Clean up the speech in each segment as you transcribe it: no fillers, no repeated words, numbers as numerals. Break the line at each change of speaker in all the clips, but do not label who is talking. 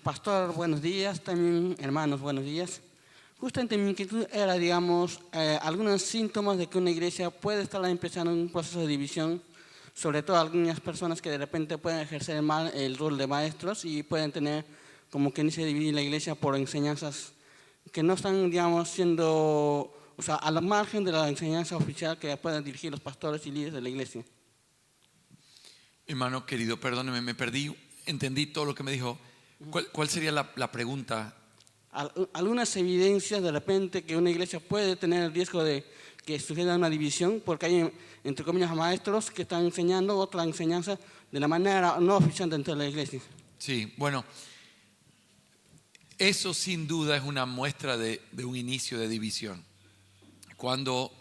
Pastor, buenos días, también hermanos, buenos días. Justamente mi inquietud era, digamos, algunos síntomas de que una iglesia puede estar empezando un proceso de división, sobre todo algunas personas que de repente pueden ejercer mal el rol de maestros y pueden tener, como que dice, dividir la iglesia por enseñanzas que no están, digamos, siendo, o sea, a la margen de la enseñanza oficial que pueden dirigir los pastores y líderes de la iglesia.
Hermano querido, perdóneme, me perdí, entendí todo lo que me dijo. ¿Cuál sería la pregunta?
Algunas evidencias de repente que una iglesia puede tener el riesgo de que suceda una división, porque hay, entre comillas, maestros que están enseñando otra enseñanza de la manera no oficial dentro de la iglesia.
Sí, bueno, eso sin duda es una muestra de un inicio de división. Cuando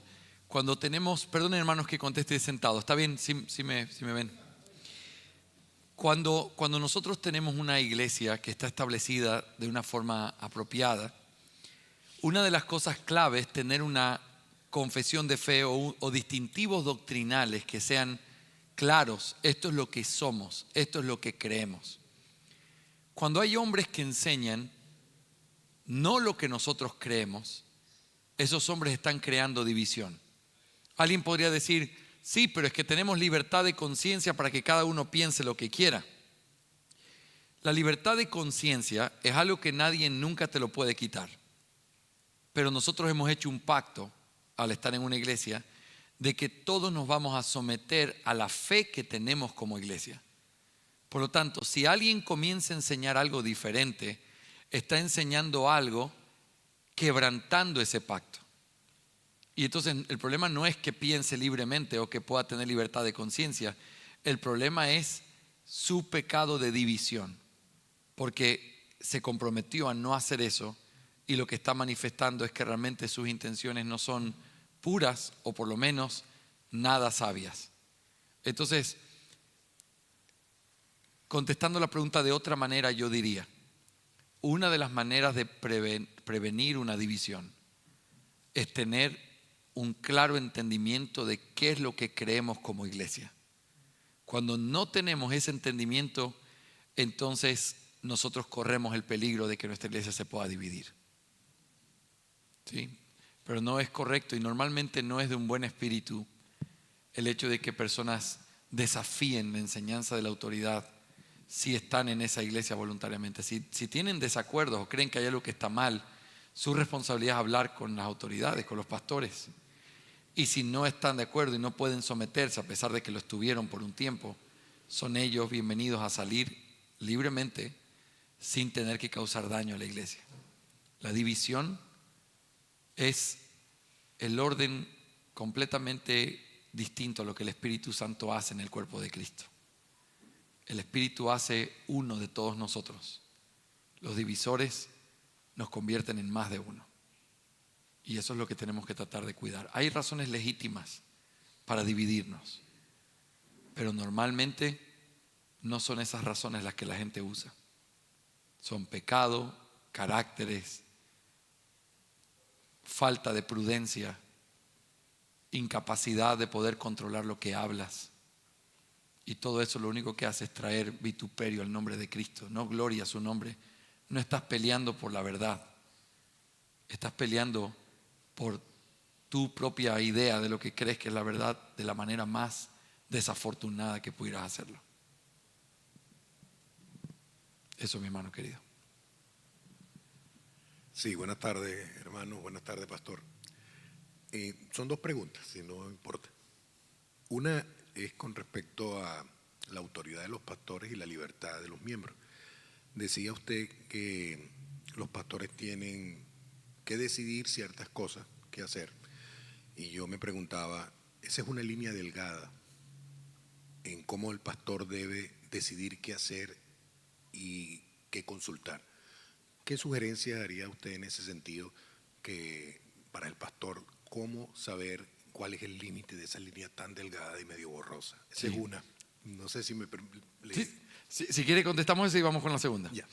tenemos, perdonen hermanos que conteste sentado, ¿está bien? Si me ven. Cuando nosotros tenemos una iglesia que está establecida de una forma apropiada, una de las cosas claves es tener una confesión de fe o distintivos doctrinales que sean claros. Esto es lo que somos, esto es lo que creemos. Cuando hay hombres que enseñan no lo que nosotros creemos, esos hombres están creando división. Alguien podría decir, sí, pero es que tenemos libertad de conciencia para que cada uno piense lo que quiera. La libertad de conciencia es algo que nadie nunca te lo puede quitar. Pero nosotros hemos hecho un pacto al estar en una iglesia de que todos nos vamos a someter a la fe que tenemos como iglesia. Por lo tanto, si alguien comienza a enseñar algo diferente, está enseñando algo quebrantando ese pacto. Y entonces el problema no es que piense libremente o que pueda tener libertad de conciencia. El problema es su pecado de división, porque se comprometió a no hacer eso y lo que está manifestando es que realmente sus intenciones no son puras o por lo menos nada sabias. Entonces, contestando la pregunta de otra manera, yo diría, una de las maneras de prevenir una división es tener un claro entendimiento de qué es lo que creemos como iglesia. Cuando no tenemos ese entendimiento, entonces nosotros corremos el peligro de que nuestra iglesia se pueda dividir. ¿Sí? Pero no es correcto y normalmente no es de un buen espíritu el hecho de que personas desafíen la enseñanza de la autoridad si están en esa iglesia voluntariamente. Si tienen desacuerdos o creen que hay algo que está mal, su responsabilidad es hablar con las autoridades, con los pastores. Y si no están de acuerdo y no pueden someterse a pesar de que lo estuvieron por un tiempo, son ellos bienvenidos a salir libremente sin tener que causar daño a la iglesia. La división es el orden completamente distinto a lo que el Espíritu Santo hace en el cuerpo de Cristo. El Espíritu hace uno de todos nosotros. Los divisores nos convierten en más de uno. Y eso es lo que tenemos que tratar de cuidar. Hay razones legítimas para dividirnos, pero normalmente no son esas razones las que la gente usa. Son pecado, caracteres, falta de prudencia, incapacidad de poder controlar lo que hablas. Y todo eso lo único que hace es traer vituperio al nombre de Cristo, no gloria a su nombre. No estás peleando por la verdad, estás peleando por tu propia idea de lo que crees que es la verdad de la manera más desafortunada que pudieras hacerlo. Eso, mi hermano querido.
Sí, buenas tardes, hermano. Buenas tardes, pastor. Son dos preguntas, si no importa. Una es con respecto a la autoridad de los pastores y la libertad de los miembros. Decía usted que los pastores tienen que decidir ciertas cosas que hacer. Y yo me preguntaba, esa es una línea delgada en cómo el pastor debe decidir qué hacer y qué consultar. ¿Qué sugerencias haría usted en ese sentido que para el pastor, cómo saber cuál es el límite de esa línea tan delgada y medio borrosa? Esa es una. No sé si me...
Si quiere contestamos eso y vamos con la segunda.
Ya.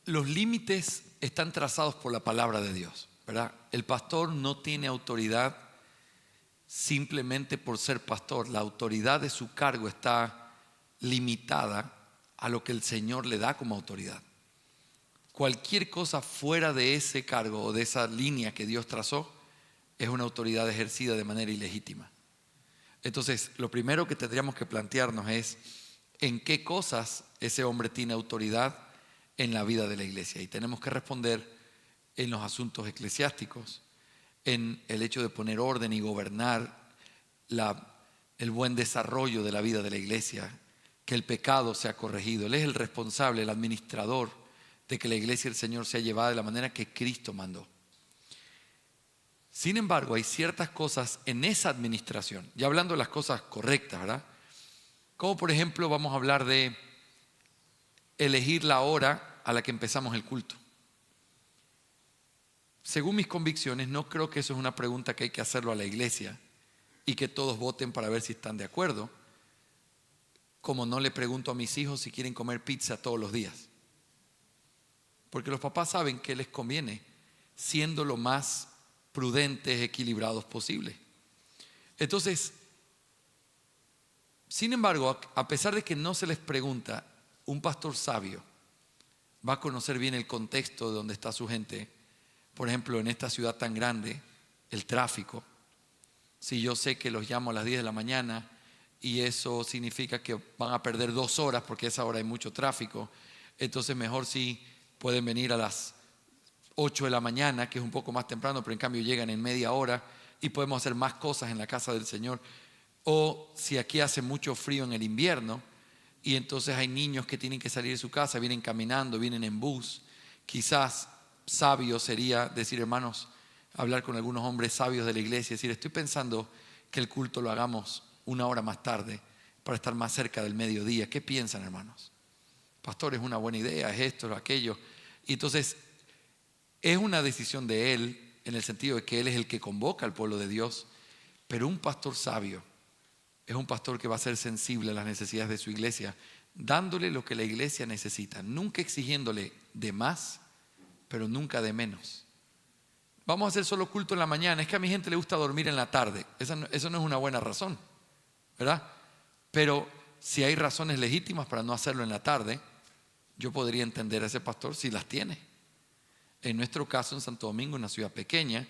Los límites están trazados por la palabra de Dios, ¿verdad? El pastor no tiene autoridad simplemente por ser pastor. La autoridad de su cargo está limitada a lo que el Señor le da como autoridad. Cualquier cosa fuera de ese cargo o de esa línea que Dios trazó es una autoridad ejercida de manera ilegítima. Entonces, lo primero que tendríamos que plantearnos es en qué cosas ese hombre tiene autoridad en la vida de la iglesia. Y tenemos que responder en los asuntos eclesiásticos, en el hecho de poner orden y gobernar el buen desarrollo de la vida de la iglesia, que el pecado sea corregido. Él es el responsable, el administrador de que la iglesia del Señor sea llevada de la manera que Cristo mandó. Sin embargo, hay ciertas cosas en esa administración, ya hablando de las cosas correctas, ¿verdad? Como por ejemplo vamos a hablar de elegir la hora a la que empezamos el culto. Según mis convicciones, no creo que eso es una pregunta que hay que hacerlo a la iglesia y que todos voten para ver si están de acuerdo, como no le pregunto a mis hijos si quieren comer pizza todos los días. Porque los papás saben que les conviene, siendo lo más prudentes, equilibrados posible. Entonces, sin embargo, a pesar de que no se les pregunta, un pastor sabio va a conocer bien el contexto de donde está su gente. Por ejemplo, en esta ciudad tan grande, el tráfico. Si yo sé que los llamo a las 10 de la mañana y eso significa que van a perder 2 horas porque a esa hora hay mucho tráfico, entonces mejor si pueden venir a las 8 de la mañana, que es un poco más temprano, pero en cambio llegan en media hora y podemos hacer más cosas en la casa del Señor. O si aquí hace mucho frío en el invierno y entonces hay niños que tienen que salir de su casa, vienen caminando, vienen en bus, quizás sabio sería decir, hermanos, hablar con algunos hombres sabios de la iglesia, decir, estoy pensando que el culto lo hagamos 1 hora más tarde para estar más cerca del mediodía. ¿Qué piensan, hermanos? Pastor, es una buena idea, es esto, es aquello. Y entonces es una decisión de él, en el sentido de que él es el que convoca al pueblo de Dios, pero un pastor sabio es un pastor que va a ser sensible a las necesidades de su iglesia, dándole lo que la iglesia necesita, nunca exigiéndole de más, pero nunca de menos. Vamos a hacer solo culto en la mañana, es que a mi gente le gusta dormir en la tarde, eso no es una buena razón, ¿verdad? Pero si hay razones legítimas para no hacerlo en la tarde, yo podría entender a ese pastor si las tiene. En nuestro caso, en Santo Domingo, una ciudad pequeña,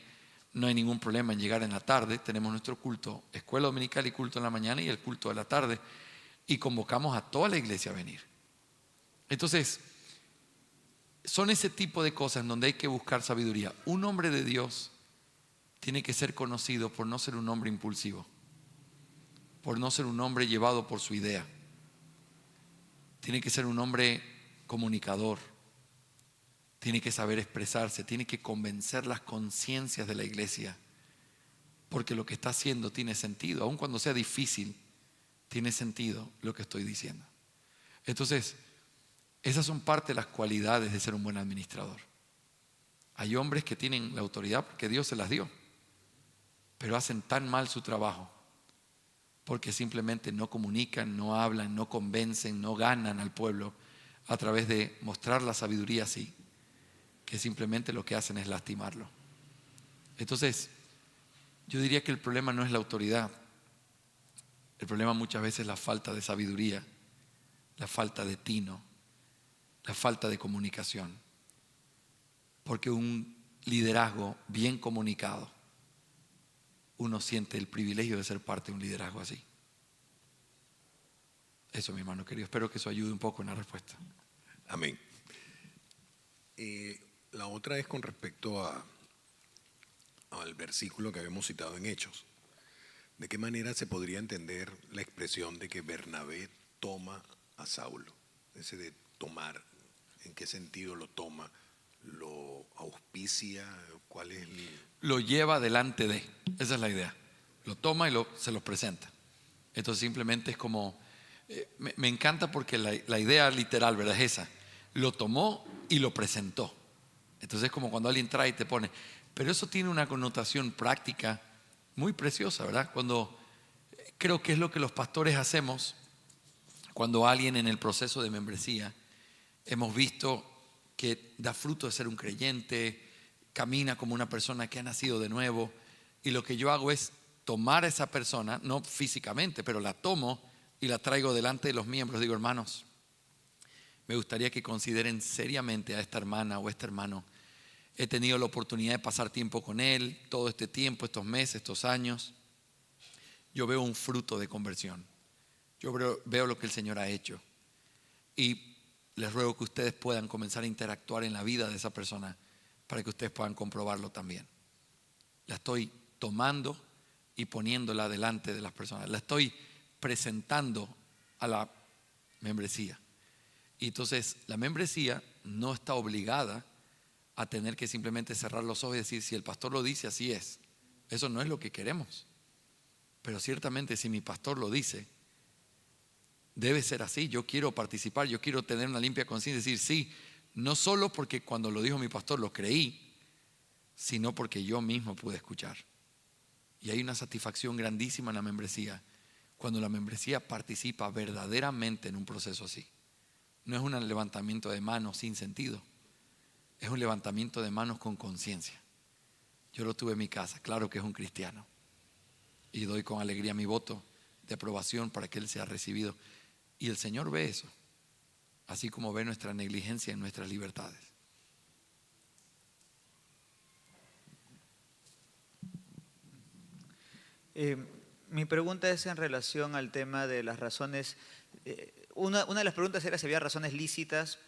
no hay ningún problema en llegar en la tarde. Tenemos nuestro culto, escuela dominical y culto en la mañana y el culto de la tarde. Y convocamos a toda la iglesia a venir. Entonces, son ese tipo de cosas en donde hay que buscar sabiduría. Un hombre de Dios tiene que ser conocido por no ser un hombre impulsivo, por no ser un hombre llevado por su idea. Tiene que ser un hombre comunicador. Tiene que saber expresarse, tiene que convencer las conciencias de la iglesia, porque lo que está haciendo tiene sentido, aun cuando sea difícil, tiene sentido lo que estoy diciendo. Entonces, esas son parte de las cualidades de ser un buen administrador. Hay hombres que tienen la autoridad porque Dios se las dio, pero hacen tan mal su trabajo porque simplemente no comunican, no hablan, no convencen, no ganan al pueblo a través de mostrar la sabiduría así, que simplemente lo que hacen es lastimarlo. Entonces, yo diría que el problema no es la autoridad. El problema muchas veces es la falta de sabiduría, la falta de tino, la falta de comunicación. Porque un liderazgo bien comunicado, uno siente el privilegio de ser parte de un liderazgo así. Eso, mi hermano querido. Espero que eso ayude un poco en la respuesta.
Amén. La otra es con respecto al versículo que habíamos citado en Hechos. ¿De qué manera se podría entender la expresión de que Bernabé toma a Saulo? Ese de tomar, ¿en qué sentido lo toma? ¿Lo auspicia? ¿Cuál es
Lo lleva delante de, esa es la idea. Lo toma y se lo presenta. Entonces simplemente es como, me encanta porque la idea literal, ¿verdad? Es esa. Lo tomó y lo presentó. Entonces es como cuando alguien trae y te pone. Pero eso tiene una connotación práctica muy preciosa, ¿verdad? Cuando creo que es lo que los pastores hacemos cuando alguien en el proceso de membresía hemos visto que da fruto de ser un creyente, camina como una persona que ha nacido de nuevo, y lo que yo hago es tomar a esa persona, no físicamente, pero la tomo y la traigo delante de los miembros. Digo, hermanos, me gustaría que consideren seriamente a esta hermana o a este hermano. He tenido la oportunidad de pasar tiempo con él, todo este tiempo, estos meses, estos años. Yo veo un fruto de conversión. Yo veo lo que el Señor ha hecho. Y les ruego que ustedes puedan comenzar a interactuar en la vida de esa persona para que ustedes puedan comprobarlo también. La estoy tomando y poniéndola delante de las personas. La estoy presentando a la membresía. Y entonces la membresía no está obligada a tener que simplemente cerrar los ojos y decir, si el pastor lo dice, así es. Eso no es lo que queremos. Pero ciertamente si mi pastor lo dice, debe ser así. Yo quiero participar, yo quiero tener una limpia conciencia y decir sí, no solo porque cuando lo dijo mi pastor lo creí, sino porque yo mismo pude escuchar. Y hay una satisfacción grandísima en la membresía cuando la membresía participa verdaderamente en un proceso así. No es un levantamiento de manos sin sentido, es un levantamiento de manos con conciencia. Yo lo tuve en mi casa, claro que es un cristiano, y doy con alegría mi voto de aprobación para que él sea recibido. Y el Señor ve eso, así como ve nuestra negligencia en nuestras libertades.
Mi pregunta es en relación al tema de las razones. Una de las preguntas era si había razones lícitas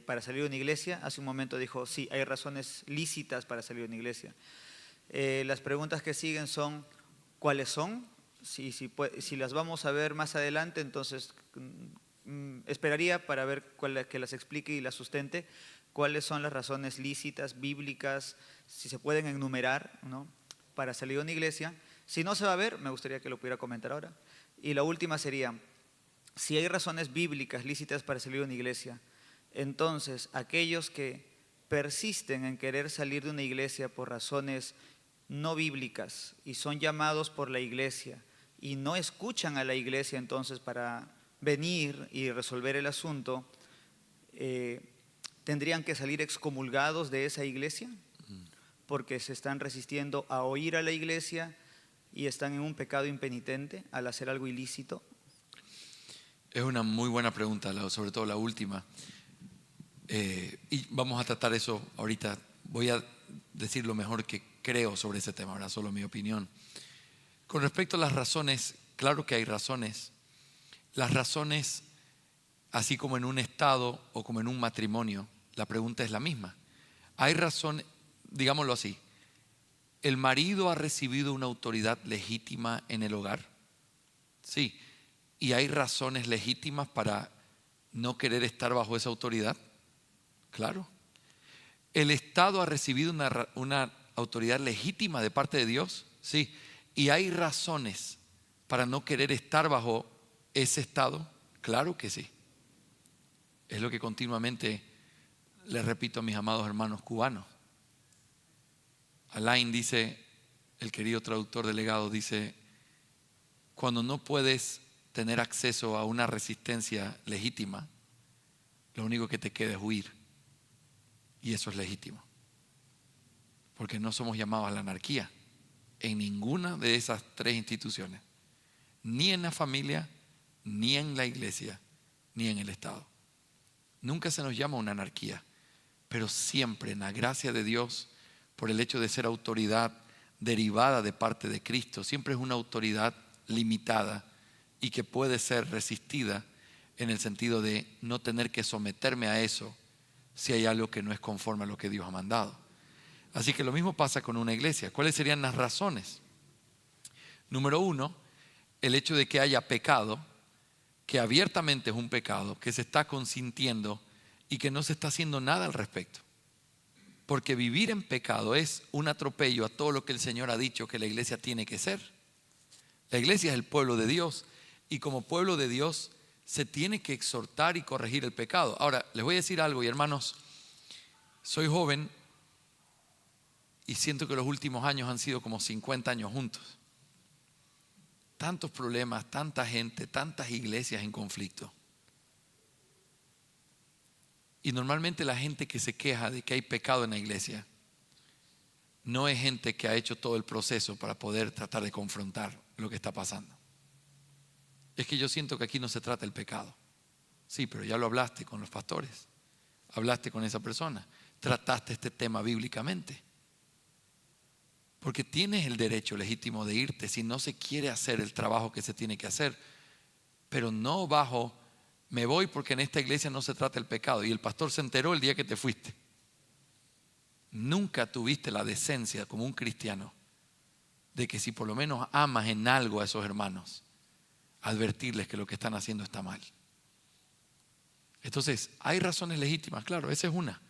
para salir de una iglesia. Hace un momento dijo, sí, hay razones lícitas para salir de una iglesia. Las preguntas que siguen son, ¿cuáles son? Si las vamos a ver más adelante, entonces esperaría para ver que las explique y las sustente. ¿Cuáles son las razones lícitas, bíblicas, si se pueden enumerar, ¿no?, para salir de una iglesia? Si no se va a ver, me gustaría que lo pudiera comentar ahora. Y la última sería, si hay razones bíblicas lícitas para salir de una iglesia, entonces aquellos que persisten en querer salir de una iglesia por razones no bíblicas y son llamados por la iglesia y no escuchan a la iglesia entonces para venir y resolver el asunto, ¿tendrían que salir excomulgados de esa iglesia? Porque se están resistiendo a oír a la iglesia y están en un pecado impenitente al hacer algo ilícito.
Es una muy buena pregunta, sobre todo la última. Y vamos a tratar eso ahorita. Voy a decir lo mejor que creo sobre ese tema, ahora solo mi opinión. Con respecto a las razones, claro que hay razones. Las razones, así como en un estado o como en un matrimonio, la pregunta es la misma. Hay razones, digámoslo así, ¿el marido ha recibido una autoridad legítima en el hogar? Sí. ¿Y hay razones legítimas para no querer estar bajo esa autoridad? Claro. ¿El Estado ha recibido una autoridad legítima de parte de Dios? Sí. ¿Y hay razones para no querer estar bajo ese Estado? Claro que sí. Es lo que continuamente les repito a mis amados hermanos cubanos. Alain dice, el querido traductor delegado dice, cuando no puedes tener acceso a una resistencia legítima, lo único que te queda es huir. Y eso es legítimo. Porque no somos llamados a la anarquía en ninguna de esas tres instituciones. Ni en la familia, ni en la iglesia, ni en el Estado. Nunca se nos llama una anarquía, pero siempre en la gracia de Dios, por el hecho de ser autoridad derivada de parte de Cristo, siempre es una autoridad limitada y que puede ser resistida en el sentido de no tener que someterme a eso si hay algo que no es conforme a lo que Dios ha mandado. Así que lo mismo pasa con una iglesia. ¿Cuáles serían las razones? Número uno, el hecho de que haya pecado, que abiertamente es un pecado, que se está consintiendo y que no se está haciendo nada al respecto. Porque vivir en pecado es un atropello a todo lo que el Señor ha dicho que la iglesia tiene que ser. La iglesia es el pueblo de Dios y como pueblo de Dios se tiene que exhortar y corregir el pecado. Ahora, les voy a decir algo y hermanos, soy joven y siento que los últimos años han sido como 50 años juntos. Tantos problemas, tanta gente, tantas iglesias en conflicto. Y normalmente la gente que se queja de que hay pecado en la iglesia no es gente que ha hecho todo el proceso para poder tratar de confrontar lo que está pasando. Es que yo siento que aquí no se trata el pecado. Sí, pero ya lo hablaste con los pastores, hablaste con esa persona, trataste este tema bíblicamente. Porque tienes el derecho legítimo de irte si no se quiere hacer el trabajo que se tiene que hacer, pero no bajo, me voy porque en esta iglesia no se trata el pecado y el pastor se enteró el día que te fuiste. Nunca tuviste la decencia como un cristiano de que si por lo menos amas en algo a esos hermanos, advertirles que lo que están haciendo está mal. Entonces, hay razones legítimas, claro, esa es una,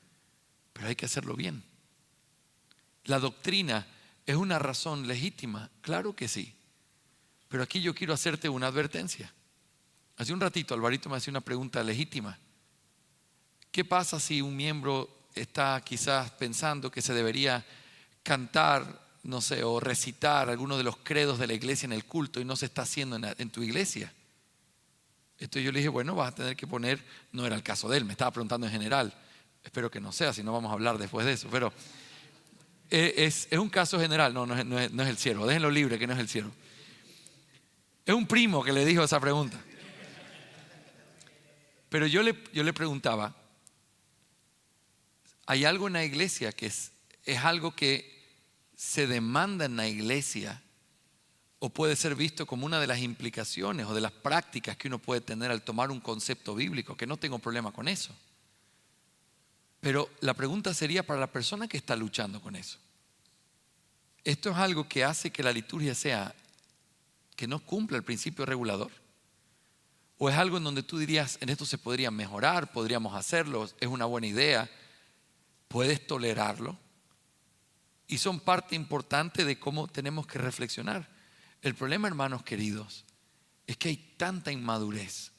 pero hay que hacerlo bien. La doctrina es una razón legítima, claro que sí, pero aquí yo quiero hacerte una advertencia. Hace un ratito Alvarito me hacía una pregunta legítima. ¿Qué pasa si un miembro está quizás pensando que se debería cantar, no sé, o recitar alguno de los credos de la iglesia en el culto y no se está haciendo en tu iglesia? Entonces yo le dije, bueno, vas a tener que poner, no era el caso de él, me estaba preguntando en general, espero que no sea, si no vamos a hablar después de eso, pero es un caso general, no es el siervo, déjenlo libre que no es el siervo. Es un primo que le dijo esa pregunta. Pero yo le preguntaba, ¿hay algo en la iglesia que es algo que se demanda en la iglesia o puede ser visto como una de las implicaciones o de las prácticas que uno puede tener al tomar un concepto bíblico? Que no tengo problema con eso. Pero la pregunta sería para la persona que está luchando con eso. ¿Esto es algo que hace que la liturgia sea, que no cumpla el principio regulador? ¿O es algo en donde tú dirías, en esto se podría mejorar, podríamos hacerlo, es una buena idea, puedes tolerarlo? Y son parte importante de cómo tenemos que reflexionar. El problema, hermanos queridos, es que hay tanta inmadurez,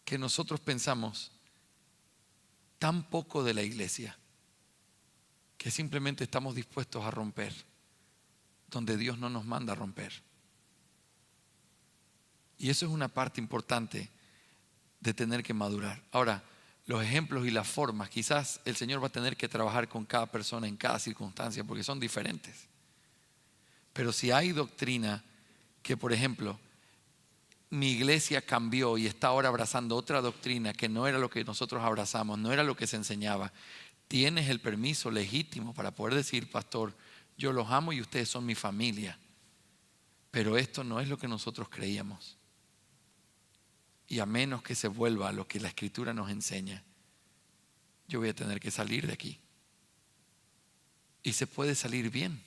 que nosotros pensamos tan poco de la iglesia, que simplemente estamos dispuestos a romper donde Dios no nos manda a romper. Y eso es una parte importante de tener que madurar. Ahora, los ejemplos y las formas, quizás el Señor va a tener que trabajar con cada persona en cada circunstancia porque son diferentes. Pero si hay doctrina que, por ejemplo, mi iglesia cambió y está ahora abrazando otra doctrina que no era lo que nosotros abrazamos, no era lo que se enseñaba, tienes el permiso legítimo para poder decir, pastor, yo los amo y ustedes son mi familia, pero esto no es lo que nosotros creíamos. Y a menos que se vuelva a lo que la Escritura nos enseña, yo voy a tener que salir de aquí. Y se puede salir bien.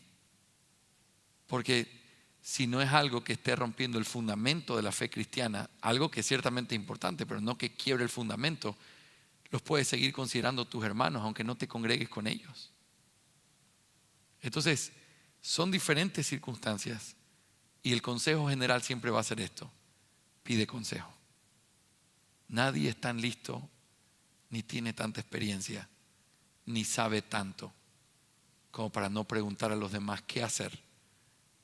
Porque si no es algo que esté rompiendo el fundamento de la fe cristiana, algo que ciertamente es importante, pero no que quiebre el fundamento, los puedes seguir considerando tus hermanos, aunque no te congregues con ellos. Entonces, son diferentes circunstancias. Y el consejo general siempre va a ser esto: pide consejo. Nadie es tan listo, ni tiene tanta experiencia, ni sabe tanto como para no preguntar a los demás qué hacer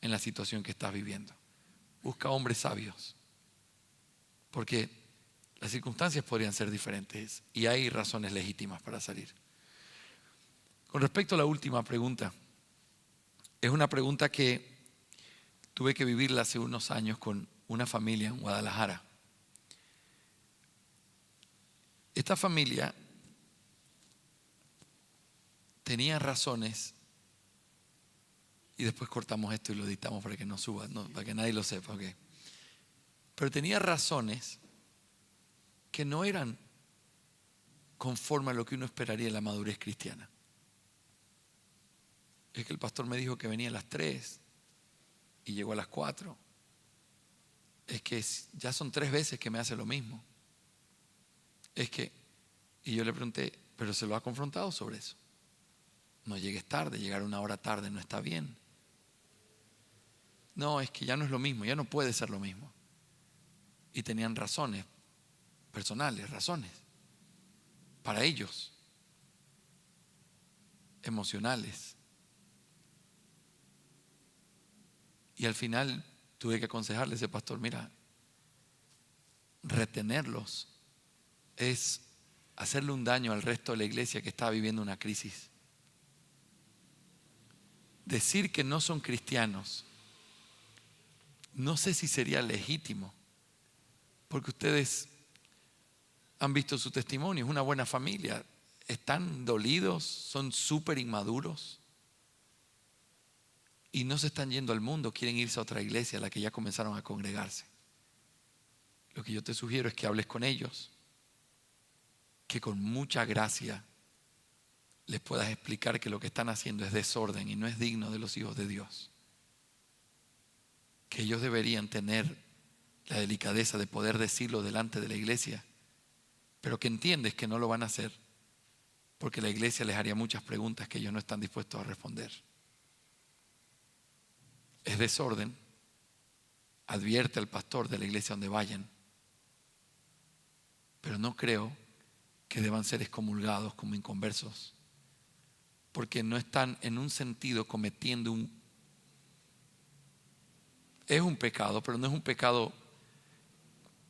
en la situación que estás viviendo. Busca hombres sabios, porque las circunstancias podrían ser diferentes y hay razones legítimas para salir. Con respecto a la última pregunta, es una pregunta que tuve que vivirla hace unos años con una familia en Guadalajara. Esta familia tenía razones, y después cortamos esto y lo editamos para que no suba, no, para que nadie lo sepa, okay. Pero tenía razones que no eran conforme a lo que uno esperaría en la madurez cristiana. Es que el pastor me dijo que venía a las 3 y llegó a las 4. Es que ya son 3 veces que me hace lo mismo. Y yo le pregunté, ¿pero se lo ha confrontado sobre eso? No llegues tarde, llegar 1 hora tarde no está bien. No, es que ya no es lo mismo, ya no puede ser lo mismo. Y tenían razones personales, razones para ellos, emocionales. Y al final tuve que aconsejarle a ese pastor, mira, retenerlos es hacerle un daño al resto de la iglesia que está viviendo una crisis. Decir que no son cristianos, no sé si sería legítimo porque ustedes han visto su testimonio, es una buena familia, están dolidos, son súper inmaduros y no se están yendo al mundo, quieren irse a otra iglesia a la que ya comenzaron a congregarse. Lo que yo te sugiero es que hables con ellos, que con mucha gracia les puedas explicar que lo que están haciendo es desorden y no es digno de los hijos de Dios. Que ellos deberían tener la delicadeza de poder decirlo delante de la iglesia, pero que entiendes que no lo van a hacer porque la iglesia les haría muchas preguntas que ellos no están dispuestos a responder. Es desorden. Advierte al pastor de la iglesia donde vayan, pero no creo que deban ser excomulgados como inconversos, porque no están en un sentido cometiendo es un pecado, pero no es un pecado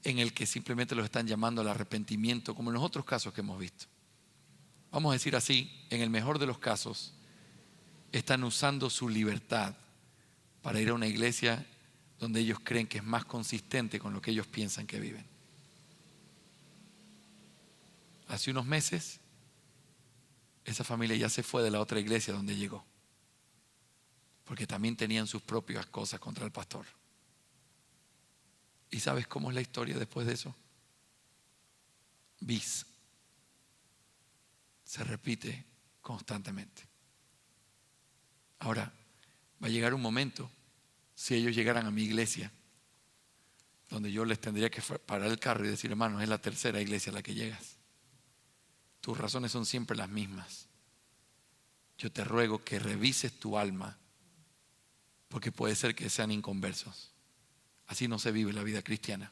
en el que simplemente los están llamando al arrepentimiento, como en los otros casos que hemos visto. Vamos a decir así, en el mejor de los casos, están usando su libertad para ir a una iglesia donde ellos creen que es más consistente con lo que ellos piensan que viven. Hace unos meses, esa familia ya se fue de la otra iglesia donde llegó, porque también tenían sus propias cosas contra el pastor. ¿Y sabes cómo es la historia después de eso? Bis. Se repite constantemente. Ahora, va a llegar un momento, si ellos llegaran a mi iglesia, donde yo les tendría que parar el carro y decir: hermanos, es la tercera iglesia a la que llegas. Tus razones son siempre las mismas. Yo te ruego que revises tu alma, porque puede ser que sean inconversos. Así no se vive la vida cristiana.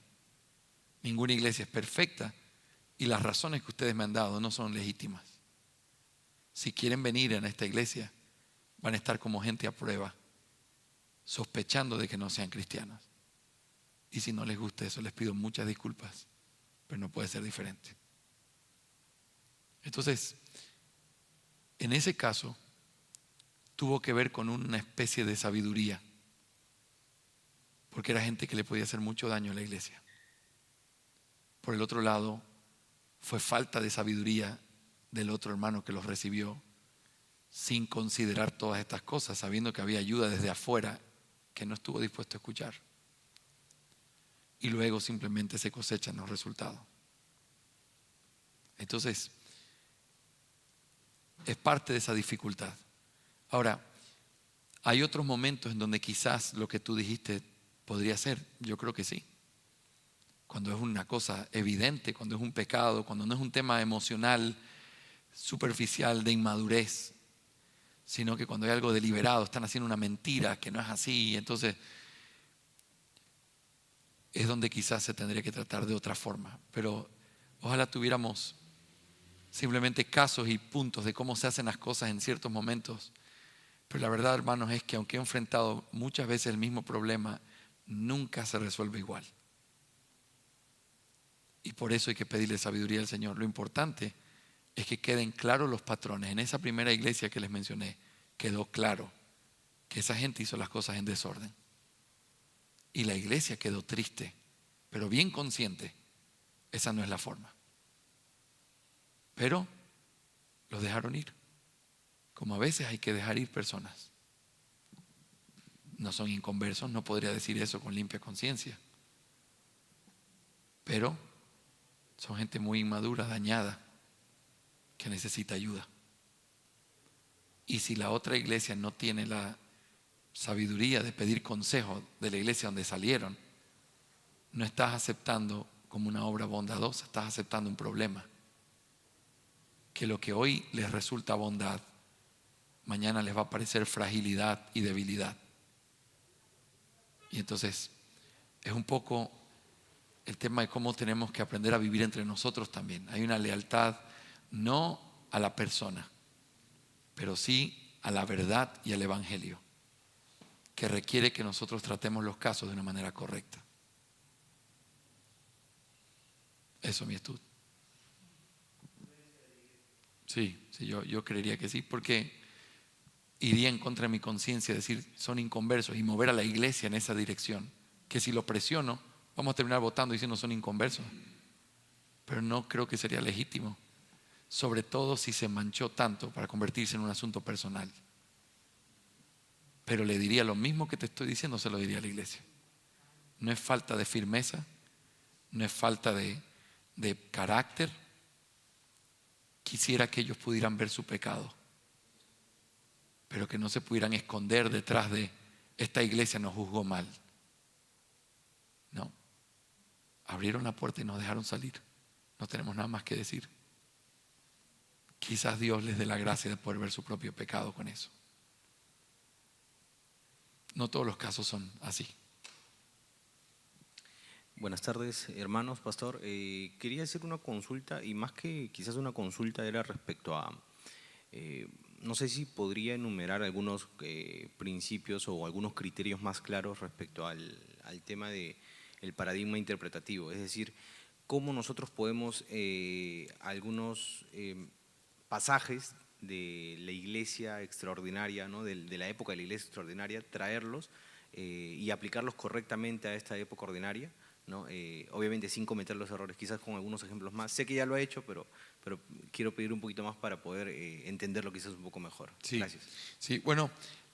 Ninguna iglesia es perfecta y las razones que ustedes me han dado no son legítimas. Si quieren venir a esta iglesia, van a estar como gente a prueba, sospechando de que no sean cristianos. Y si no les gusta eso, les pido muchas disculpas, pero no puede ser diferente. Entonces, en ese caso, tuvo que ver con una especie de sabiduría, porque era gente que le podía hacer mucho daño a la iglesia. Por el otro lado, fue falta de sabiduría del otro hermano que los recibió sin considerar todas estas cosas, sabiendo que había ayuda desde afuera que no estuvo dispuesto a escuchar. Y luego simplemente se cosechan los resultados. Entonces, es parte de esa dificultad. Ahora, hay otros momentos en donde quizás lo que tú dijiste podría ser. Yo creo que sí. Cuando es una cosa evidente, cuando es un pecado, cuando no es un tema emocional, superficial, de inmadurez, sino que cuando hay algo deliberado, están haciendo una mentira que no es así, entonces es donde quizás se tendría que tratar de otra forma. Pero ojalá tuviéramos simplemente casos y puntos de cómo se hacen las cosas en ciertos momentos. Pero la verdad, hermanos, es que aunque he enfrentado muchas veces el mismo problema, nunca se resuelve igual. Y por eso hay que pedirle sabiduría al Señor. Lo importante es que queden claros los patrones. En esa primera iglesia que les mencioné, quedó claro que esa gente hizo las cosas en desorden. Y la iglesia quedó triste, pero bien consciente, esa no es la forma. Pero los dejaron ir, como a veces hay que dejar ir personas. No son inconversos, no podría decir eso con limpia conciencia, pero son gente muy inmadura, dañada, que necesita ayuda. Y si la otra iglesia no tiene la sabiduría de pedir consejo de la iglesia donde salieron, no estás aceptando como una obra bondadosa, estás aceptando un problema. Que lo que hoy les resulta bondad, mañana les va a parecer fragilidad y debilidad. Y entonces es un poco el tema de cómo tenemos que aprender a vivir entre nosotros también. Hay una lealtad no a la persona, pero sí a la verdad y al evangelio, que requiere que nosotros tratemos los casos de una manera correcta. Eso es mi estudio. Sí, yo creería que sí, porque iría en contra de mi conciencia decir son inconversos y mover a la iglesia en esa dirección, que si lo presiono vamos a terminar votando diciendo son inconversos. Pero no creo que sería legítimo, sobre todo si se manchó tanto para convertirse en un asunto personal. Pero le diría lo mismo que te estoy diciendo, se lo diría a la iglesia. No es falta de firmeza, no es falta de carácter. Quisiera que ellos pudieran ver su pecado, pero que no se pudieran esconder detrás de esta iglesia nos juzgó mal. No, abrieron la puerta y nos dejaron salir. No tenemos nada más que decir. Quizás Dios les dé la gracia de poder ver su propio pecado con eso. No todos los casos son así.
Buenas tardes, hermanos, pastor. Quería hacer una consulta, y más que quizás una consulta era respecto a, no sé si podría enumerar algunos principios o algunos criterios más claros respecto al tema del paradigma interpretativo. Es decir, cómo nosotros podemos algunos pasajes de la iglesia extraordinaria, ¿no? de la época de la iglesia extraordinaria, traerlos y aplicarlos correctamente a esta época ordinaria, ¿no? Obviamente sin cometer los errores, quizás con algunos ejemplos más. Sé que ya lo ha hecho, pero quiero pedir un poquito más para poder entenderlo quizás un poco mejor.
Sí,
Gracias.
sí, bueno,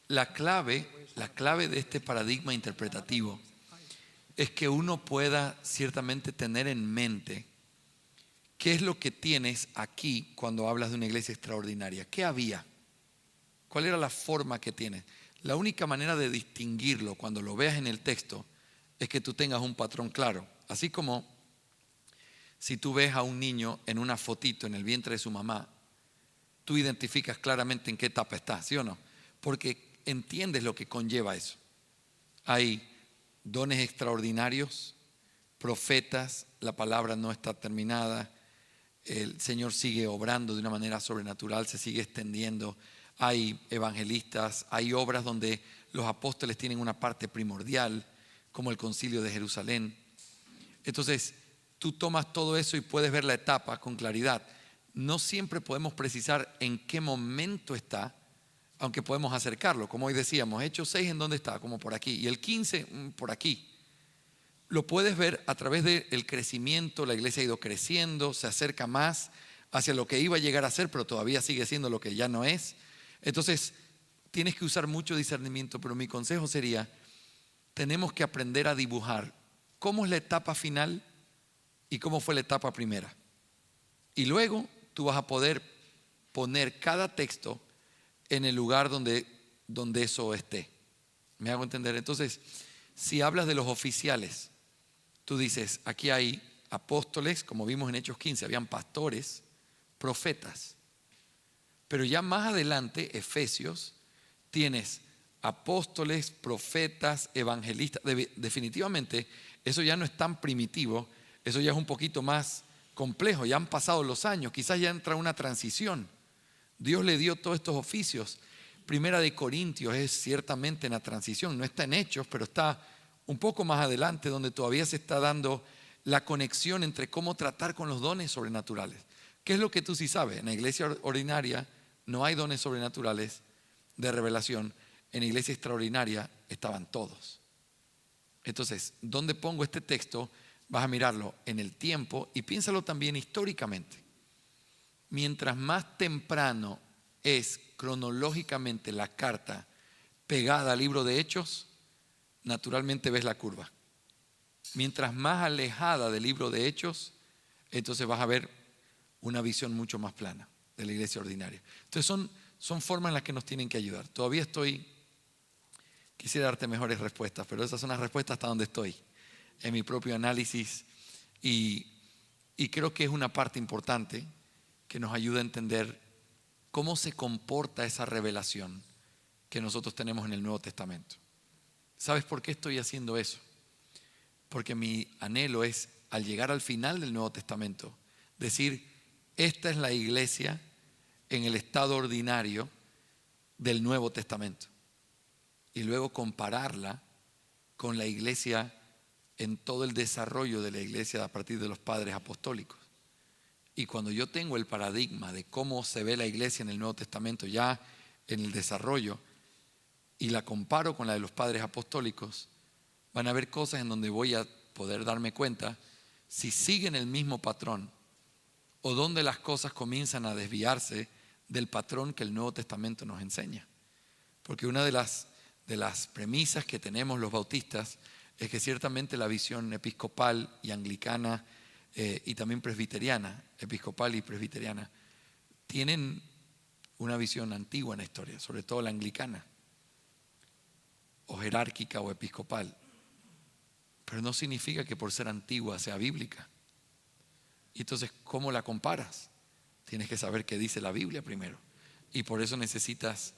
la clave de este paradigma interpretativo es que uno pueda ciertamente tener en mente qué es lo que tienes aquí cuando hablas de una iglesia extraordinaria. ¿Qué había? ¿Cuál era la forma que tienes? La única manera de distinguirlo cuando lo veas en el texto es que tú tengas un patrón claro. Así como si tú ves a un niño en una fotito en el vientre de su mamá, tú identificas claramente en qué etapa está, ¿sí o no? Porque entiendes lo que conlleva eso. Hay dones extraordinarios, profetas, la palabra no está terminada, el Señor sigue obrando de una manera sobrenatural, se sigue extendiendo. Hay evangelistas, hay obras donde los apóstoles tienen una parte primordial, como el Concilio de Jerusalén. Entonces, tú tomas todo eso y puedes ver la etapa con claridad. No siempre podemos precisar en qué momento está, aunque podemos acercarlo. Como hoy decíamos, Hechos 6, ¿en dónde está? Como por aquí. Y el 15, por aquí. Lo puedes ver a través del crecimiento. La iglesia ha ido creciendo, se acerca más hacia lo que iba a llegar a ser, pero todavía sigue siendo lo que ya no es. Entonces, tienes que usar mucho discernimiento, pero mi consejo sería, tenemos que aprender a dibujar cómo es la etapa final y cómo fue la etapa primera. Y luego tú vas a poder poner cada texto en el lugar donde eso esté. ¿Me hago entender? Entonces, si hablas de los oficiales, tú dices, aquí hay apóstoles, como vimos en Hechos 15, habían pastores, profetas. Pero ya más adelante, Efesios, tienes apóstoles, profetas, evangelistas. Definitivamente, eso ya no es tan primitivo, eso ya es un poquito más complejo, ya han pasado los años, quizás ya entra una transición. Dios le dio todos estos oficios. Primera de Corintios es ciertamente en la transición, no está en Hechos, pero está un poco más adelante, donde todavía se está dando la conexión entre cómo tratar con los dones sobrenaturales. ¿Qué es lo que tú sí sabes? En la iglesia ordinaria no hay dones sobrenaturales de revelación. En la iglesia extraordinaria estaban todos. Entonces, ¿dónde pongo este texto? Vas a mirarlo en el tiempo y piénsalo también históricamente. Mientras más temprano es cronológicamente la carta pegada al libro de Hechos, naturalmente ves la curva. Mientras más alejada del libro de Hechos, entonces vas a ver una visión mucho más plana de la iglesia ordinaria. Entonces son formas en las que nos tienen que ayudar. Todavía quisiera darte mejores respuestas, pero esas son las respuestas hasta donde estoy, en mi propio análisis, y creo que es una parte importante que nos ayuda a entender cómo se comporta esa revelación que nosotros tenemos en el Nuevo Testamento. ¿Sabes por qué estoy haciendo eso? Porque mi anhelo es, al llegar al final del Nuevo Testamento, decir, esta es la iglesia en el estado ordinario del Nuevo Testamento. Y luego compararla con la iglesia en todo el desarrollo de la iglesia a partir de los padres apostólicos. Y cuando yo tengo el paradigma de cómo se ve la iglesia en el Nuevo Testamento ya en el desarrollo y la comparo con la de los padres apostólicos, van a haber cosas en donde voy a poder darme cuenta si siguen el mismo patrón o dónde las cosas comienzan a desviarse del patrón que el Nuevo Testamento nos enseña. Porque una de las premisas que tenemos los bautistas es que ciertamente la visión episcopal y anglicana y también presbiteriana, episcopal y presbiteriana, tienen una visión antigua en la historia, sobre todo la anglicana, o jerárquica o episcopal. Pero no significa que por ser antigua sea bíblica. Y entonces, ¿cómo la comparas? Tienes que saber qué dice la Biblia primero. Y por eso necesitas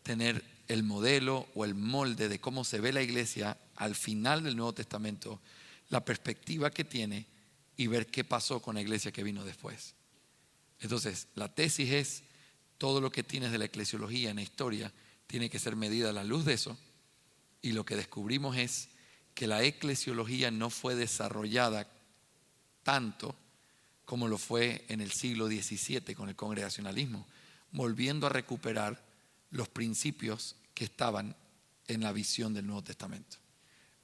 tener el modelo o el molde de cómo se ve la iglesia al final del Nuevo Testamento, la perspectiva que tiene y ver qué pasó con la iglesia que vino después. Entonces, la tesis es todo lo que tienes de la eclesiología en la historia tiene que ser medida a la luz de eso. Y lo que descubrimos es que la eclesiología no fue desarrollada tanto como lo fue en el siglo XVII con el congregacionalismo, volviendo a recuperar los principios que estaban en la visión del Nuevo Testamento.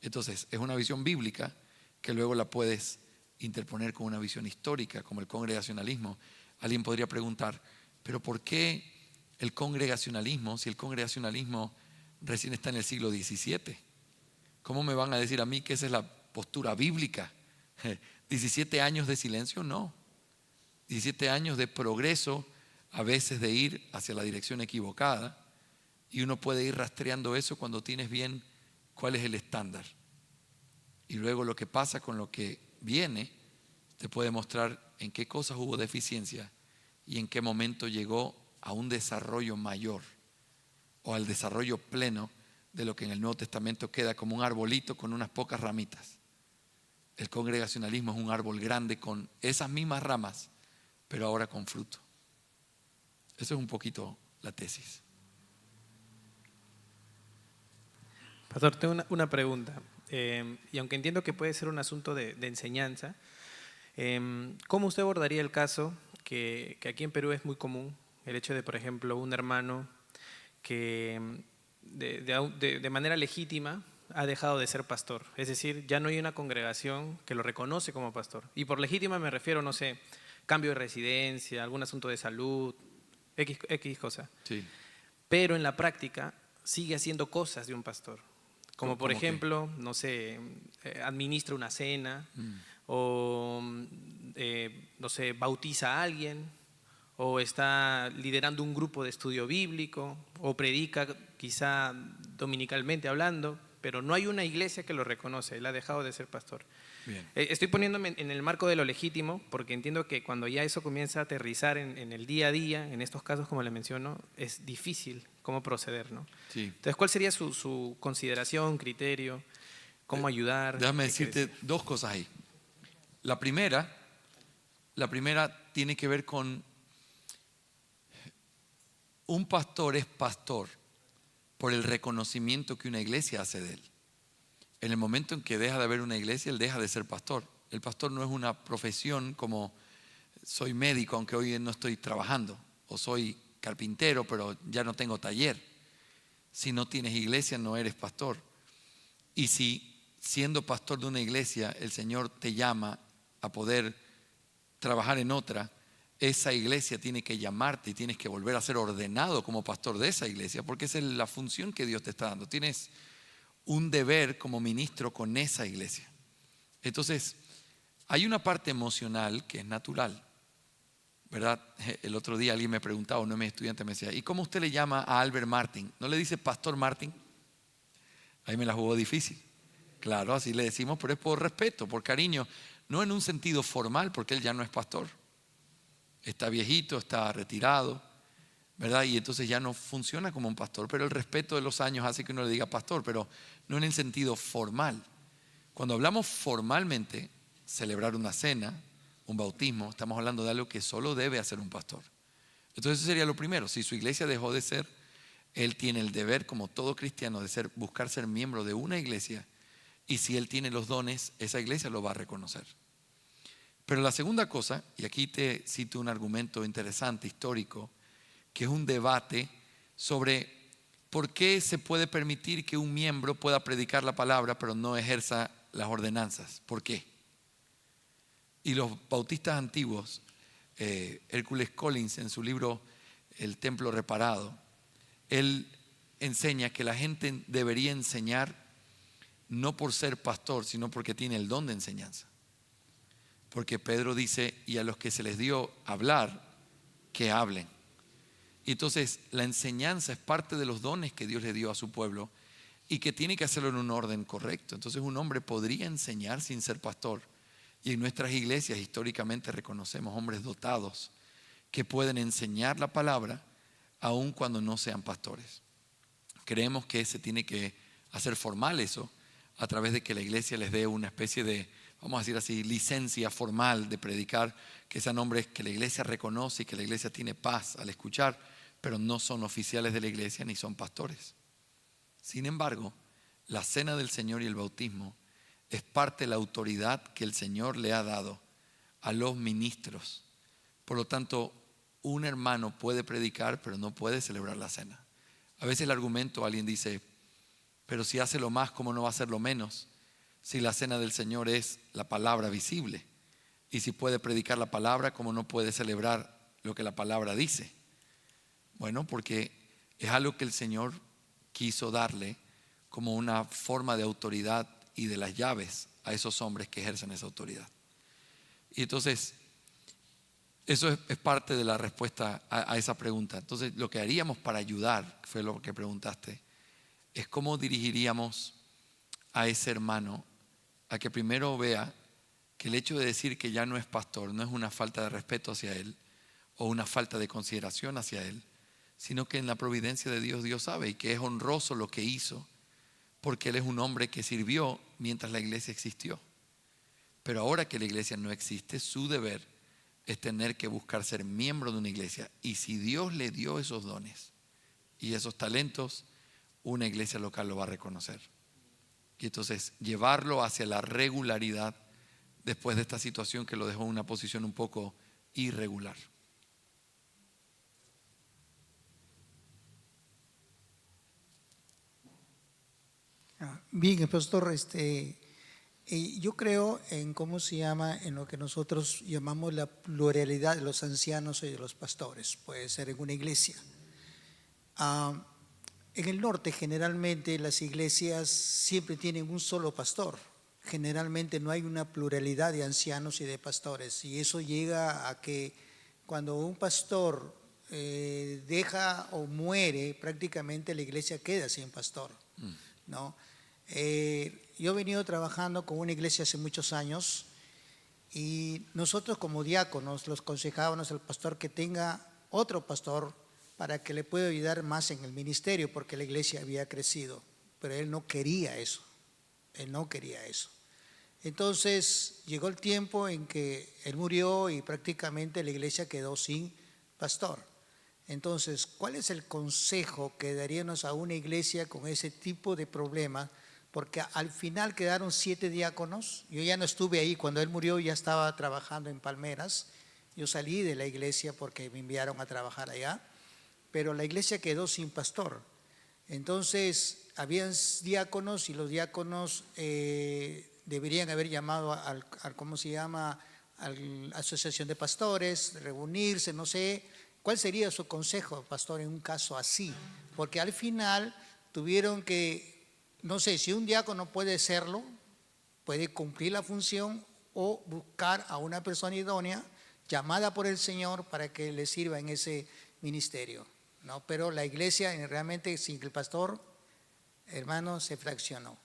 Entonces, es una visión bíblica que luego la puedes interponer con una visión histórica, como el congregacionalismo. Alguien podría preguntar, ¿pero por qué el congregacionalismo, si el congregacionalismo recién está en el siglo XVII? ¿Cómo me van a decir a mí que esa es la postura bíblica? 17 años de silencio, no. 17 años de progreso, a veces de ir hacia la dirección equivocada, y uno puede ir rastreando eso cuando tienes bien cuál es el estándar. Y luego lo que pasa con lo que viene te puede mostrar en qué cosas hubo deficiencia y en qué momento llegó a un desarrollo mayor o al desarrollo pleno de lo que en el Nuevo Testamento queda como un arbolito con unas pocas ramitas. El congregacionalismo es un árbol grande con esas mismas ramas, pero ahora con fruto. Eso es un poquito la tesis.
Pastor, tengo una pregunta. Y aunque entiendo que puede ser un asunto de enseñanza, ¿cómo usted abordaría el caso que aquí en Perú es muy común? El hecho de, por ejemplo, un hermano que de manera legítima ha dejado de ser pastor. Es decir, ya no hay una congregación que lo reconoce como pastor. Y por legítima me refiero, no sé, cambio de residencia, algún asunto de salud, X cosa.
Sí.
Pero en la práctica sigue haciendo cosas de un pastor. Como por ejemplo, no sé, administra una cena o, no sé, bautiza a alguien o está liderando un grupo de estudio bíblico o predica quizá dominicalmente hablando, pero no hay una iglesia que lo reconoce, él ha dejado de ser pastor.
Bien.
Estoy poniéndome en el marco de lo legítimo porque entiendo que cuando ya eso comienza a aterrizar en el día a día, en estos casos como le menciono, es difícil cómo proceder, ¿no?
Sí.
Entonces, ¿cuál sería su consideración, criterio? ¿Cómo ayudar?
Déjame
¿Qué
decirte
crees?
dos cosas ahí. La primera tiene que ver con un pastor es pastor por el reconocimiento que una iglesia hace de él. En el momento en que deja de haber una iglesia, él deja de ser pastor. El pastor no es una profesión como soy médico, aunque hoy no estoy trabajando, o soy carpintero, pero ya no tengo taller. Si no tienes iglesia, no eres pastor. Y si siendo pastor de una iglesia, el Señor te llama a poder trabajar en otra, esa iglesia tiene que llamarte y tienes que volver a ser ordenado como pastor de esa iglesia, porque esa es la función que Dios te está dando. Tienes un deber como ministro con esa iglesia. Entonces, hay una parte emocional que es natural, ¿verdad? El otro día alguien me preguntaba, uno de mis estudiantes me decía, ¿y cómo usted le llama a Albert Martin? ¿No le dice Pastor Martin? Ahí me la jugó difícil. Claro, así le decimos, pero es por respeto, por cariño, no en un sentido formal, porque él ya no es pastor. Está viejito, está retirado, ¿verdad? Y entonces ya no funciona como un pastor, pero el respeto de los años hace que uno le diga pastor, pero no en el sentido formal. Cuando hablamos formalmente, celebrar una cena, un bautismo, estamos hablando de algo que solo debe hacer un pastor. Entonces eso sería lo primero. Si su iglesia dejó de ser, él tiene el deber, como todo cristiano, de buscar ser miembro de una iglesia, y si él tiene los dones, esa iglesia lo va a reconocer. Pero la segunda cosa, y aquí te cito un argumento interesante, histórico, que es un debate sobre por qué se puede permitir que un miembro pueda predicar la palabra pero no ejerza las ordenanzas. ¿Por qué? Y los bautistas antiguos, Hércules Collins en su libro El Templo Reparado, él enseña que la gente debería enseñar no por ser pastor, sino porque tiene el don de enseñanza. Porque Pedro dice, y a los que se les dio hablar, que hablen. Y entonces la enseñanza es parte de los dones que Dios le dio a su pueblo y que tiene que hacerlo en un orden correcto. Entonces un hombre podría enseñar sin ser pastor. Y en nuestras iglesias históricamente reconocemos hombres dotados que pueden enseñar la palabra aun cuando no sean pastores. Creemos que se tiene que hacer formal eso a través de que la iglesia les dé una especie de, vamos a decir así, licencia formal de predicar, que sean hombres que la iglesia reconoce y que la iglesia tiene paz al escuchar, pero no son oficiales de la iglesia ni son pastores. Sin embargo, la cena del Señor y el bautismo es parte de la autoridad que el Señor le ha dado a los ministros. Por lo tanto, un hermano puede predicar, pero no puede celebrar la cena. A veces el argumento, alguien dice, pero si hace lo más, ¿cómo no va a hacer lo menos? Si la cena del Señor es la palabra visible. Y si puede predicar la palabra, ¿cómo no puede celebrar lo que la palabra dice? Bueno, porque es algo que el Señor quiso darle como una forma de autoridad y de las llaves a esos hombres que ejercen esa autoridad. Y entonces, eso es parte de la respuesta a esa pregunta. Entonces, lo que haríamos para ayudar, fue lo que preguntaste, es cómo dirigiríamos a ese hermano a que primero vea que el hecho de decir que ya no es pastor no es una falta de respeto hacia él o una falta de consideración hacia él, sino que en la providencia de Dios, Dios sabe y que es honroso lo que hizo, porque él es un hombre que sirvió mientras la iglesia existió. Pero ahora que la iglesia no existe, su deber es tener que buscar ser miembro de una iglesia. Y si Dios le dio esos dones y esos talentos, una iglesia local lo va a reconocer. Y entonces llevarlo hacia la regularidad después de esta situación que lo dejó en una posición un poco irregular.
Bien, pastor, yo creo en cómo se llama, en lo que nosotros llamamos la pluralidad de los ancianos y de los pastores. Puede ser en una iglesia. En el norte generalmente las iglesias siempre tienen un solo pastor. Generalmente no hay una pluralidad de ancianos y de pastores. Y eso llega a que cuando un pastor deja o muere, prácticamente la iglesia queda sin pastor, ¿no? Yo he venido trabajando con una iglesia hace muchos años y nosotros como diáconos los aconsejábamos al pastor que tenga otro pastor para que le pueda ayudar más en el ministerio, porque la iglesia había crecido, pero él no quería eso, Entonces llegó el tiempo en que él murió y prácticamente la iglesia quedó sin pastor. Entonces, ¿cuál es el consejo que daríamos a una iglesia con ese tipo de problemas? Porque al final quedaron 7 diáconos. Yo ya no estuve ahí cuando él murió, ya estaba trabajando en Palmeras. Yo salí de la iglesia porque me enviaron a trabajar allá, pero la iglesia quedó sin pastor. Entonces, habían diáconos y los diáconos deberían haber llamado al ¿cómo se llama? A la asociación de pastores, reunirse, no sé. ¿Cuál sería su consejo, pastor, en un caso así? Porque al final tuvieron que, no sé, si un diácono puede serlo, puede cumplir la función o buscar a una persona idónea llamada por el Señor para que le sirva en ese ministerio, ¿no? Pero la iglesia realmente sin el pastor, hermano, se fraccionó.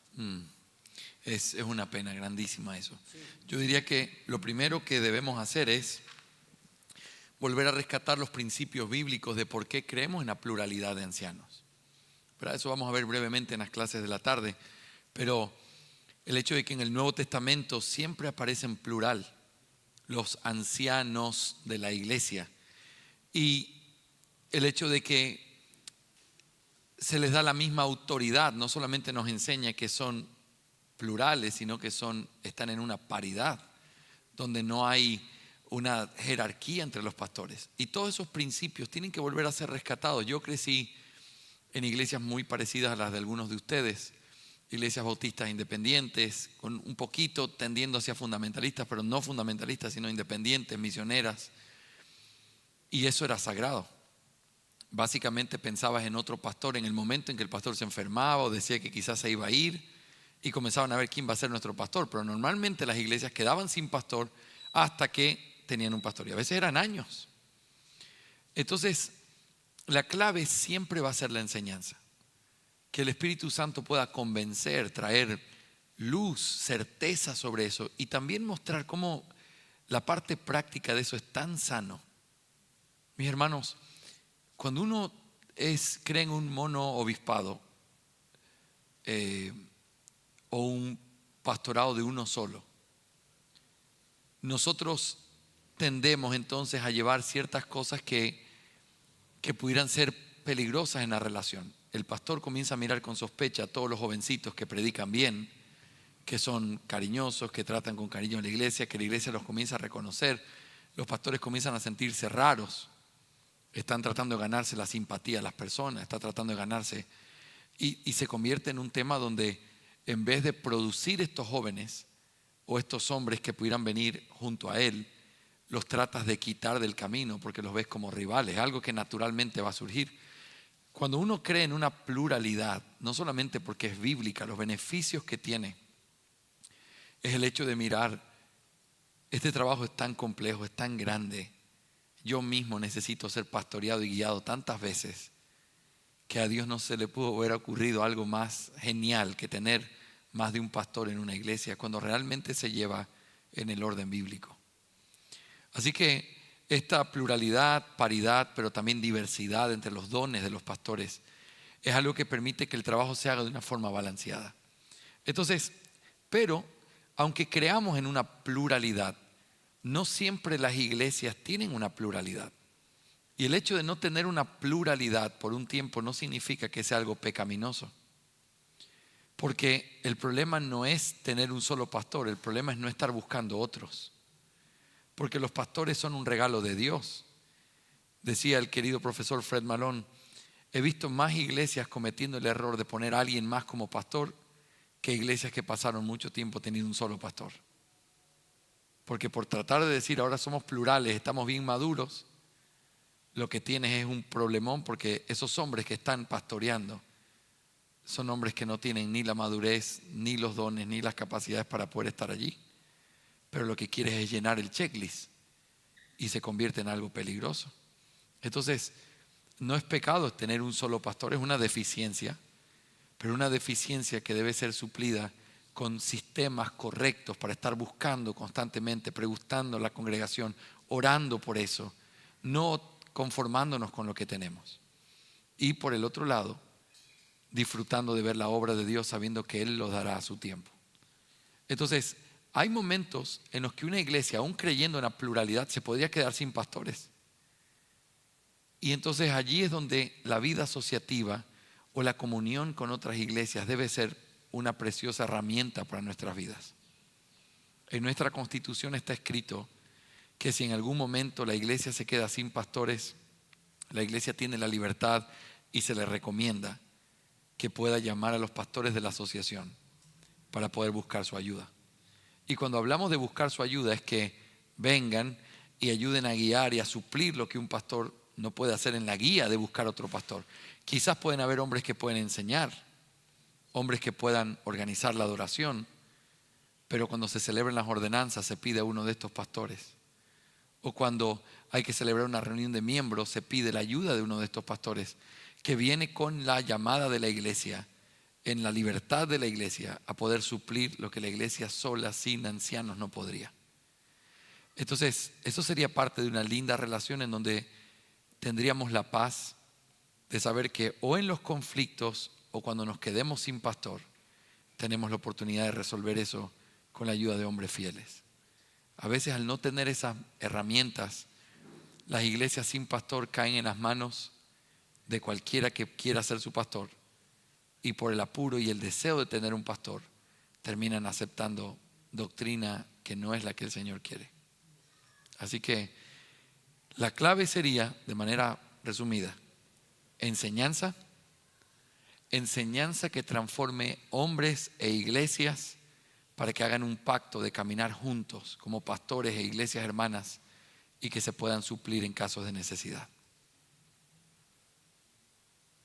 Es una pena grandísima eso. Sí. Yo diría que lo primero que debemos hacer es volver a rescatar los principios bíblicos de por qué creemos en la pluralidad de ancianos. Pero eso vamos a ver brevemente en las clases de la tarde. Pero el hecho de que en el Nuevo Testamento siempre aparece en plural los ancianos de la iglesia, y el hecho de que se les da la misma autoridad no solamente nos enseña que son plurales, sino que están en una paridad donde no hay una jerarquía entre los pastores. Y todos esos principios tienen que volver a ser rescatados. Yo crecí en iglesias muy parecidas a las de algunos de ustedes, iglesias bautistas independientes, con un poquito tendiendo hacia fundamentalistas, pero no fundamentalistas, sino independientes, misioneras. Y eso era sagrado. Básicamente pensabas en otro pastor en el momento en que el pastor se enfermaba o decía que quizás se iba a ir, y comenzaban a ver quién va a ser nuestro pastor. Pero normalmente las iglesias quedaban sin pastor hasta que tenían un pastor, y a veces eran años. Entonces, la clave siempre va a ser la enseñanza. Que el Espíritu Santo pueda convencer, traer luz, certeza sobre eso, y también mostrar cómo la parte práctica de eso es tan sano. Mis hermanos, cuando uno cree en un monoobispado o un pastorado de uno solo, nosotros tendemos entonces a llevar ciertas cosas que pudieran ser peligrosas en la relación. El pastor comienza a mirar con sospecha a todos los jovencitos que predican bien, que son cariñosos, que tratan con cariño a la iglesia, que la iglesia los comienza a reconocer. Los pastores comienzan a sentirse raros, están tratando de ganarse la simpatía de las personas, están tratando de ganarse, y se convierte en un tema donde en vez de producir estos jóvenes o estos hombres que pudieran venir junto a él, los tratas de quitar del camino porque los ves como rivales, algo que naturalmente va a surgir. Cuando uno cree en una pluralidad, no solamente porque es bíblica, los beneficios que tiene es el hecho de mirar, este trabajo es tan complejo, es tan grande, yo mismo necesito ser pastoreado y guiado tantas veces que a Dios no se le pudo haber ocurrido algo más genial que tener más de un pastor en una iglesia cuando realmente se lleva en el orden bíblico. Así que esta pluralidad, paridad, pero también diversidad entre los dones de los pastores es algo que permite que el trabajo se haga de una forma balanceada. Entonces, pero aunque creamos en una pluralidad, no siempre las iglesias tienen una pluralidad. Y el hecho de no tener una pluralidad por un tiempo no significa que sea algo pecaminoso. Porque el problema no es tener un solo pastor, el problema es no estar buscando otros. Porque los pastores son un regalo de Dios. Decía el querido profesor Fred Malone, he visto más iglesias cometiendo el error de poner a alguien más como pastor que iglesias que pasaron mucho tiempo teniendo un solo pastor. Porque por tratar de decir ahora somos plurales, estamos bien maduros, lo que tienes es un problemón, porque esos hombres que están pastoreando son hombres que no tienen ni la madurez, ni los dones, ni las capacidades para poder estar allí. Pero lo que quieres es llenar el checklist y se convierte en algo peligroso. Entonces, no es pecado tener un solo pastor, es una deficiencia, pero una deficiencia que debe ser suplida con sistemas correctos para estar buscando constantemente, preguntando a la congregación, orando por eso, no conformándonos con lo que tenemos. Y por el otro lado, disfrutando de ver la obra de Dios sabiendo que Él lo dará a su tiempo. Entonces, hay momentos en los que una iglesia, aún creyendo en la pluralidad, se podría quedar sin pastores. Y entonces allí es donde la vida asociativa o la comunión con otras iglesias debe ser una preciosa herramienta para nuestras vidas. En nuestra Constitución está escrito que si en algún momento la iglesia se queda sin pastores, la iglesia tiene la libertad y se le recomienda que pueda llamar a los pastores de la asociación para poder buscar su ayuda. Y cuando hablamos de buscar su ayuda es que vengan y ayuden a guiar y a suplir lo que un pastor no puede hacer en la guía de buscar otro pastor. Quizás pueden haber hombres que pueden enseñar, hombres que puedan organizar la adoración, pero cuando se celebran las ordenanzas se pide a uno de estos pastores. O cuando hay que celebrar una reunión de miembros se pide la ayuda de uno de estos pastores que viene con la llamada de la iglesia, en la libertad de la iglesia, a poder suplir lo que la iglesia sola, sin ancianos, no podría. Entonces, eso sería parte de una linda relación en donde tendríamos la paz de saber que o en los conflictos o cuando nos quedemos sin pastor, tenemos la oportunidad de resolver eso con la ayuda de hombres fieles. A veces al no tener esas herramientas, las iglesias sin pastor caen en las manos de cualquiera que quiera ser su pastor, y por el apuro y el deseo de tener un pastor terminan aceptando doctrina que no es la que el Señor quiere. Así que la clave sería, de manera resumida, enseñanza, enseñanza que transforme hombres e iglesias para que hagan un pacto de caminar juntos como pastores e iglesias hermanas y que se puedan suplir en casos de necesidad.